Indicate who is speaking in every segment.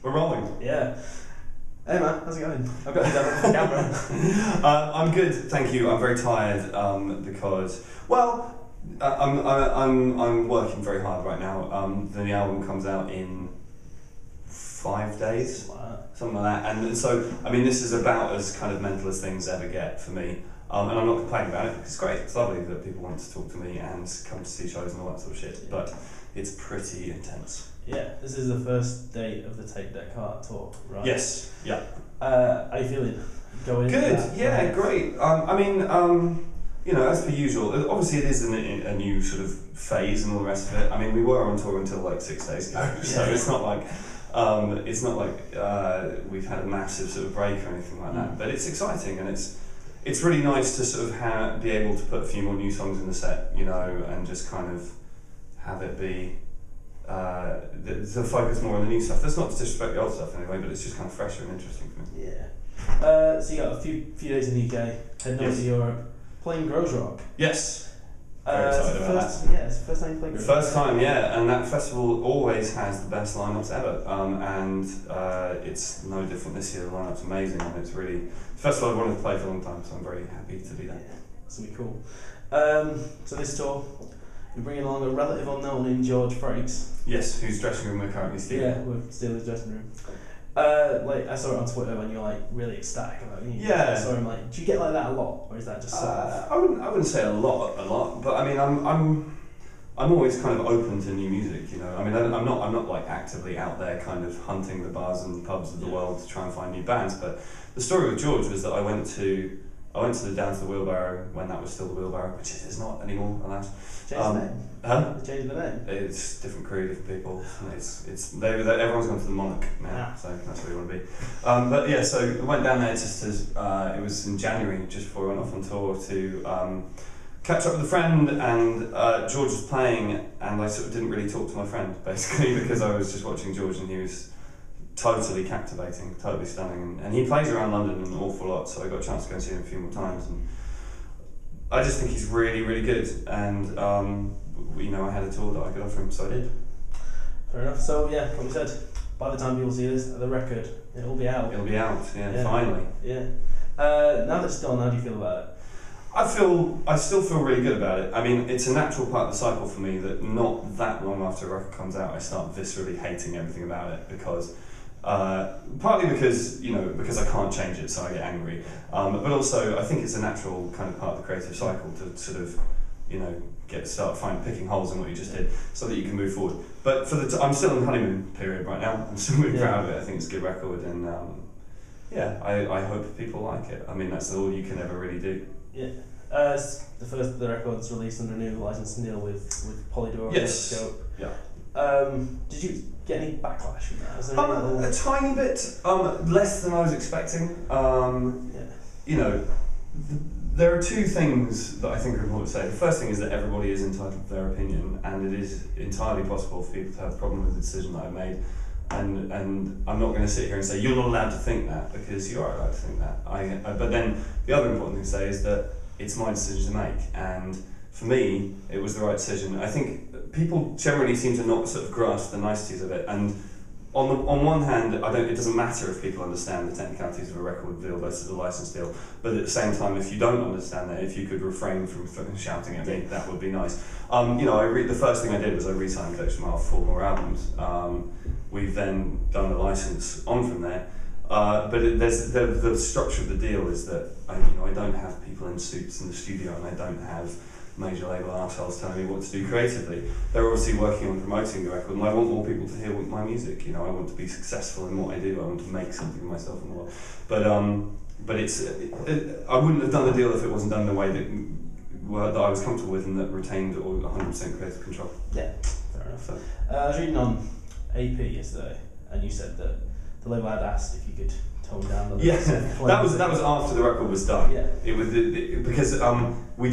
Speaker 1: We're rolling.
Speaker 2: Yeah. Hey man, how's it going? I've got you on camera.
Speaker 1: I'm good, thank you. I'm very tired because, well, I'm working very hard right now. The album comes out in 5 days, something like that. And so, I mean, this is about as kind of mental as things ever get for me. And I'm not complaining about it. It's great. It's lovely that people want to talk to me and come to see shows and all that sort of shit. But it's pretty intense.
Speaker 2: Yeah, this is the first date of the Tape Deck Heart tour, right?
Speaker 1: Yes. Yeah.
Speaker 2: How are you feeling? Going
Speaker 1: good. Yeah. Great. You know, as per usual. Obviously, it is a new sort of phase and all the rest of it. I mean, we were on tour until like 6 days ago, so it's not like we've had a massive sort of break or anything like that. But it's exciting and it's really nice to sort of be able to put a few more new songs in the set, you know, and just kind of have it be to focus more on the new stuff. That's not to disrespect the old stuff anyway, but it's just kind of fresher and interesting for me.
Speaker 2: Yeah. So you got a few days in the UK, heading over to Europe, playing Grows Rock.
Speaker 1: Yes. Very excited about that.
Speaker 2: Yeah, it's the first time you played Grows Rock.
Speaker 1: First time, yeah, and that festival always has the best lineups ever, and it's no different this year. The lineup's amazing, and it's really the festival I've wanted to play for a long time, so I'm very happy to be there.
Speaker 2: Yeah, that's gonna be cool. So this tour, you're bringing along a relative unknown in George Frakes.
Speaker 1: Yes, whose dressing room we're currently stealing.
Speaker 2: Yeah, we're stealing his dressing room. Like I saw it on Twitter when you're like really ecstatic about it.
Speaker 1: Yeah.
Speaker 2: I saw him like, do you get like that a lot, or is that just sort of?
Speaker 1: I wouldn't say a lot, but I mean I'm always kind of open to new music, you know. I mean I'm not like actively out there kind of hunting the bars and pubs of the world to try and find new bands. But the story with George was that I went to the Down to the Wheelbarrow when that was still the Wheelbarrow, which it is not anymore, alas.
Speaker 2: Changed the name.
Speaker 1: Huh?
Speaker 2: Changed the name.
Speaker 1: It's different crew, different people. Everyone's gone to the Monarch now, so that's where you want to be. But yeah, so I went down there just as it was in January, just before I went off on tour to catch up with a friend, and George was playing, and I sort of didn't really talk to my friend basically because I was just watching George, and he was totally captivating, totally stunning, and he plays around London an awful lot, so I got a chance to go and see him a few more times, and I just think he's really, really good, and you know, I had a tour that I could offer him, so I did.
Speaker 2: Fair enough. So yeah, like we said, by the time people see this, the record, it'll be out.
Speaker 1: It'll be out, yeah. Finally.
Speaker 2: Yeah. Now that it's done, how do you feel about it?
Speaker 1: I still feel really good about it. I mean, it's a natural part of the cycle for me that not that long after a record comes out, I start viscerally hating everything about it because. Partly because I can't change it, so I get angry. But also, I think it's a natural kind of part of the creative cycle to sort of, you know, start picking holes in what you just did, so that you can move forward. But I'm still in the honeymoon period right now. I'm still really proud of it. I think it's a good record, and I hope people like it. I mean, that's all you can ever really do.
Speaker 2: Yeah. The record's released under a new licensing deal with Polydor.
Speaker 1: Yes.
Speaker 2: And Scope.
Speaker 1: Yeah.
Speaker 2: Did you get any backlash from that? Was there
Speaker 1: a tiny bit, less than I was expecting. You know, there are two things that I think are important to say. The first thing is that everybody is entitled to their opinion, and it is entirely possible for people to have a problem with the decision that I made. And I'm not going to sit here and say you're not allowed to think that, because you are allowed to think that. But then the other important thing to say is that it's my decision to make, and for me, it was the right decision. I think people generally seem to not sort of grasp the niceties of it, and on one hand, it doesn't matter if people understand the technicalities of a record deal versus a license deal, but at the same time, if you don't understand that, if you could refrain from shouting at me, that would be nice. You know, the first thing I did was I re-signed Collection Mile for 4 more albums. We've then done the license on from there. But the structure of the deal is that I don't have people in suits in the studio, and I don't have major label arseholes telling me what to do creatively. They're obviously working on promoting the record, and I want more people to hear my music. You know, I want to be successful in what I do. I want to make something of myself in the world. But I wouldn't have done the deal if it wasn't done the way that I was comfortable with and that retained 100% creative control.
Speaker 2: Yeah, fair enough. So. I was reading on AP yesterday, and you said that the label had asked if you could tone down the lyrics.
Speaker 1: Yeah, that was after the record was done.
Speaker 2: Yeah,
Speaker 1: it was because we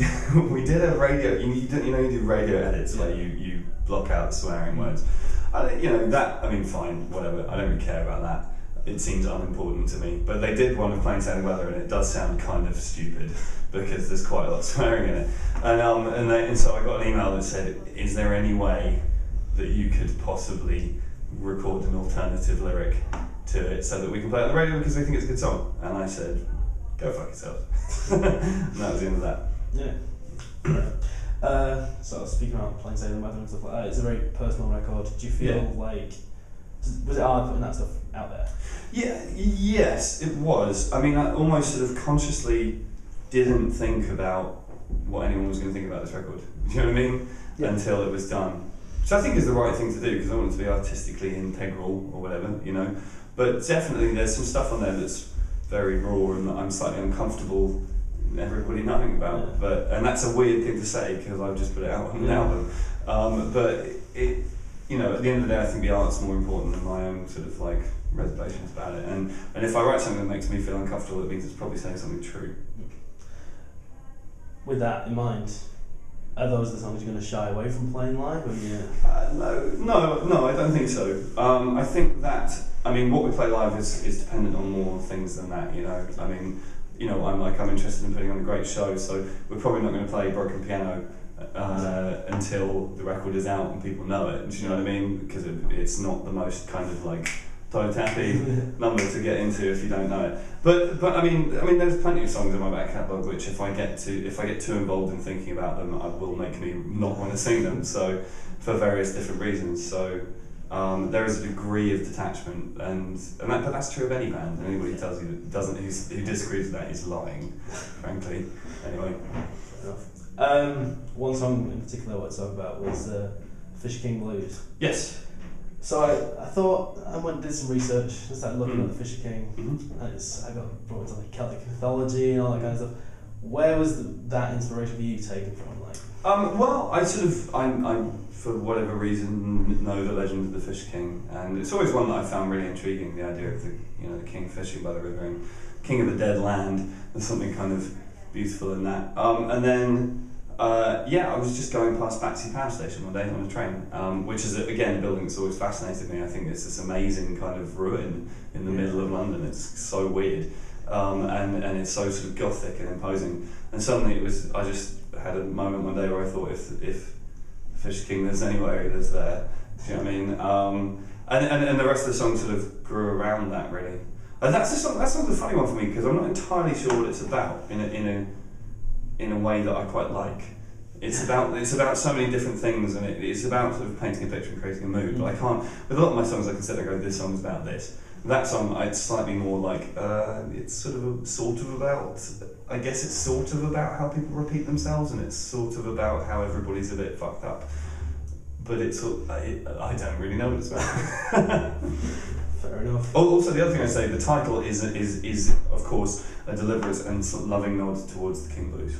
Speaker 1: did a radio. You do radio edits where you block out the swearing words. Fine, whatever. I don't really care about that. It seems unimportant to me. But they did one of Plain Sailing Weather, and it does sound kind of stupid because there's quite a lot of swearing in it. And so I got an email that said, "Is there any way that you could possibly record an alternative lyric to it so that we can play it on the radio because we think it's a good song. And I said, go fuck yourself. And that was the end of that.
Speaker 2: Yeah. So speaking about Plain Sailing Weather and stuff like that, it's a very personal record. Do you feel like, was it hard putting that stuff out there?
Speaker 1: Yeah, yes, it was. I mean, I almost sort of consciously didn't think about what anyone was going to think about this record. Do you know what I mean? Yeah. Until it was done. So I think is the right thing to do because I want it to be artistically integral or whatever, you know. But definitely there's some stuff on there that's very raw and that I'm slightly uncomfortable everybody knowing about. Yeah. And that's a weird thing to say because I've just put it out on an album. But it, you know, at the end of the day, I think the art's more important than my own sort of like reservations about it. And if I write something that makes me feel uncomfortable, it means it's probably saying something true.
Speaker 2: With that in mind, are those the songs you're going to shy away from playing live? Or
Speaker 1: No, I don't think so. I think that, I mean, what we play live is dependent on more things than that, you know. I mean, you know, I'm interested in putting on a great show, so we're probably not going to play Broken Piano until the record is out and people know it. Do you know what I mean? Because it's not the most kind of like toe-tappy number to get into if you don't know it. But I mean, there's plenty of songs in my back catalogue which if I get too involved in thinking about them, it will make me not want to sing them. So for various different reasons. So there is a degree of detachment, but that's true of any band. And anybody who tells you that who disagrees with that is lying, frankly. Anyway.
Speaker 2: Fair enough. One song in particular I want to talk about was Fisher King Blues.
Speaker 1: Yes.
Speaker 2: So I thought, I went and did some research, just started looking at the Fisher King, and I got brought into like Celtic mythology and all that kind of stuff. Where was that inspiration for you taken from? Like,
Speaker 1: well, I for whatever reason know the legend of the Fisher King, and it's always one that I found really intriguing. The idea of the king fishing by the river and king of the dead land. There's something kind of beautiful in that. And then. I was just going past Battersea Power Station one day on a train, which is again a building that's always fascinated me. I think it's this amazing kind of ruin in the middle of London. It's so weird, and it's so sort of gothic and imposing. And suddenly I just had a moment one day where I thought, if Fisher King lives anywhere, he lives there. Do you know what I mean? And the rest of the song sort of grew around that really. And that's a funny one for me because I'm not entirely sure what it's about in a way that I quite like. It's about so many different things, and it's about sort of painting a picture and creating a mood. But I can't, with a lot of my songs, I can sit there and go, this song's about this. That song, it's slightly more like, it's sort of about, I guess it's sort of about how people repeat themselves, and it's sort of about how everybody's a bit fucked up. But I don't really know what it's about.
Speaker 2: Fair enough.
Speaker 1: Also, the other thing I say, the title is of course a deliberate and loving nod towards the King Blues,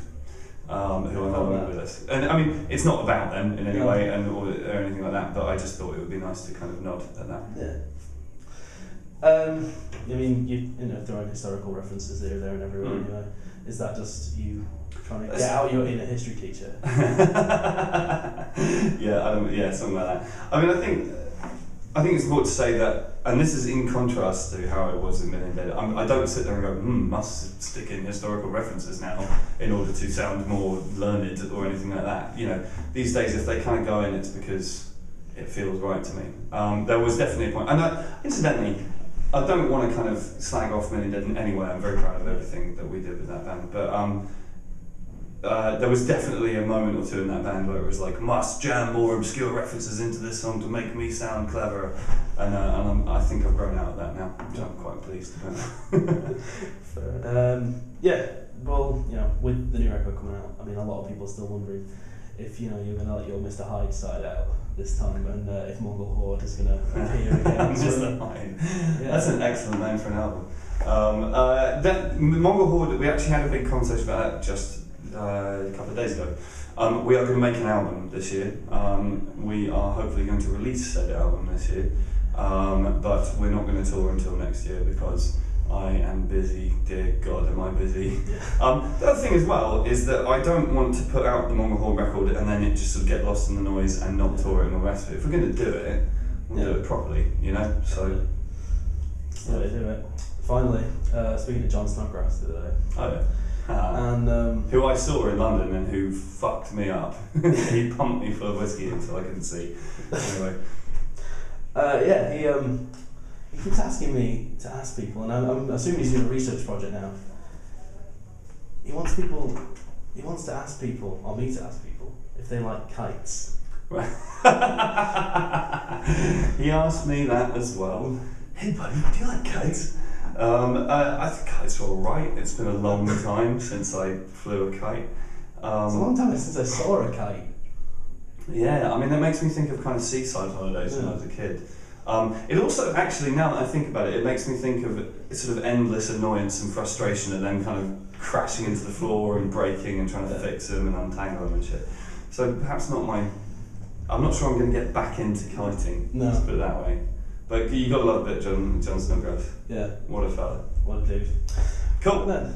Speaker 1: who are no longer with us. And I mean, it's not about them in any way or anything like that. But I just thought it would be nice to kind of nod at that.
Speaker 2: Yeah. I mean, you throwing historical references here, there, and everywhere. Anyway, is that just you trying to get out your inner history teacher?
Speaker 1: Yeah, something like that. I mean, I think it's important to say that, and this is in contrast to how I was in Million Dead. I don't sit there and go, must stick in historical references now in order to sound more learned or anything like that. You know, these days if they kind of go in, it's because it feels right to me. There was definitely a point, and incidentally, I don't want to kind of slag off Million Dead in any way. I'm very proud of everything that we did with that band, but there was definitely a moment or two in that band where it was like, must jam more obscure references into this song to make me sound clever, and I think I've grown out of that now, which I'm quite pleased about.
Speaker 2: Well, with the new record coming out, I mean, a lot of people are still wondering if you're going to let your Mr. Hyde side out this time, and if Mongol Horde is going to appear again.
Speaker 1: Mr. Hyde. Yeah. That's an excellent name for an album. Mongol Horde, we actually had a big conversation about that just a couple of days ago. We are going to make an album this year. We are hopefully going to release said album this year, but we're not going to tour until next year because I am busy. Dear God, am I busy? Yeah. The other thing as well is that I don't want to put out the Mongol Horde record and then it just sort of get lost in the noise and not tour it and all the rest of it. If we're going to do it, we'll do it properly, So
Speaker 2: do it. Finally, speaking of John Snodgrass the other day.
Speaker 1: Oh yeah. And who I saw in London and who fucked me up. He pumped me full of whiskey until I couldn't see. Anyway.
Speaker 2: He keeps asking me to ask people, and I'm assuming he's doing a research project now. He wants to ask people, or me to ask people, if they like kites.
Speaker 1: He asked me that as well. Hey buddy, do you like kites? I think kites are alright. It's been a long time since I flew a kite.
Speaker 2: It's a long time since I saw a kite.
Speaker 1: Yeah, I mean, that makes me think of kind of seaside holidays when I was a kid. It also, actually, now that I think about it, it makes me think of sort of endless annoyance and frustration at them kind of crashing into the floor and breaking and trying to fix them and untangle them and shit. So perhaps not I'm not sure I'm going to get back into kiting, let's put it that way. But you got to love a bit, John Snodgrass.
Speaker 2: Yeah.
Speaker 1: What a fella.
Speaker 2: What a dude.
Speaker 1: Cool. Then.